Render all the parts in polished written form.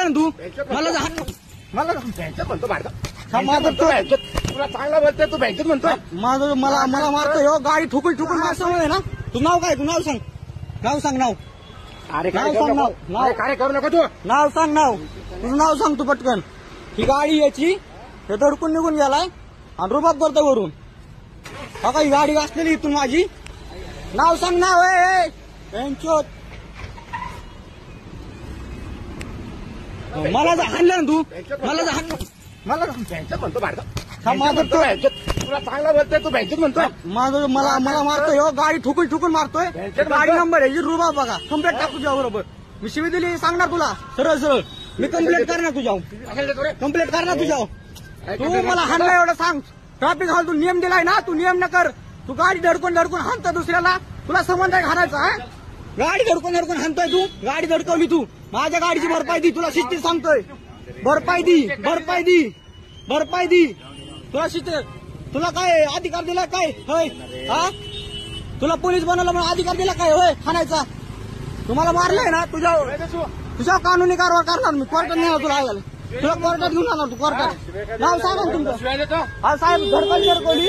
ना तू मला म्हणतो भाडं माझं तुला चांगला बोलतोय तू बँकेत म्हणतोय माझं मला मारतोय हो गाडी ठोकून माझं ना तू नाव काय तू नाव सांग नाव अरे नाव सांग नाव काय करू नका तू नाव सांग तुझं नाव सांग तू पटकन ही गाडी याची हे धडकून निघून गेलाय आणि रुबाब करतो वरून हा का ही गाडी असलेली इथून माझी नाव सांग नाव मला हाणलं ना तू मला बँकेत म्हणतो भाडं माझं तुला चांगला बोलतोय तू बँकेत म्हणतोय माझं मला मारतोय हो गाडी ठोकून मारतोय गाडी नंबर आहे रुबाब बघा कंप्लेंट टाक तुझ्या बरोबर मी शिवी दिली सांगणार तुला सरळ मी कंप्लेंट करणार तुझ्यावर तू मला हाणलं एवढं सांग ट्रॅफिक हॉल तू नियम दिलाय ना तू नियम न कर तू गाडी धडकून हाणतो दुसऱ्याला तुला संबंध आहे हाणायचा गाडी धडकून हाणतोय तू गाडी धडकवली तू माझ्या गाडीची भरपाई दी तुला शिस्तीत सांगतोय भरपाई दी तुला तुला काय अधिकार दिला काय होय हा तुला पोलीस बनवलं म्हणून अधिकार दिला काय होय हाणायचा तुम्हाला मारलंय ना तुझ्या कानूनी कारवाई करणार मी कोर्टात नेणार तुला कोर्टात घेऊन जाणार तू कोर्टात नाव सांगा तुमचं हा साहेब धडकवली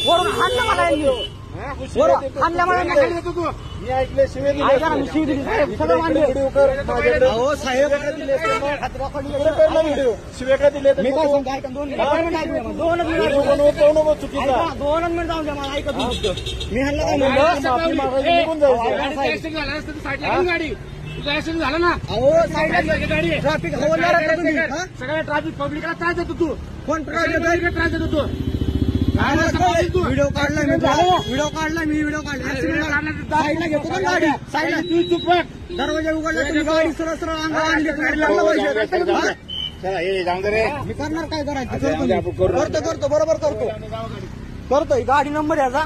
वरून हाणलं मला हाणल्या मला मी ऐकले सगळं हो साहेब शिवे का दिले मी काय सांगतो ऐका 2 मिनिट जाऊन द्या मला ऐकत मी ह्यांना काय गाडी तुझा ऍक्सिडेंट झाला ना अहो गाडी ट्रॅफिक सगळ्या ट्रॅफिक पब्लिकला त्रास देतो तू कोण त्रास देतो तू व्हिडिओ काढलाय मी साईडला घेतो का गाडी साईडला तू चुप दरवाजा उघडला तुम्ही गाडी सरळ आणली जाऊन दे रे मी करणार काय करायचं करतो बरोबर करतो गाडी नंबर याचा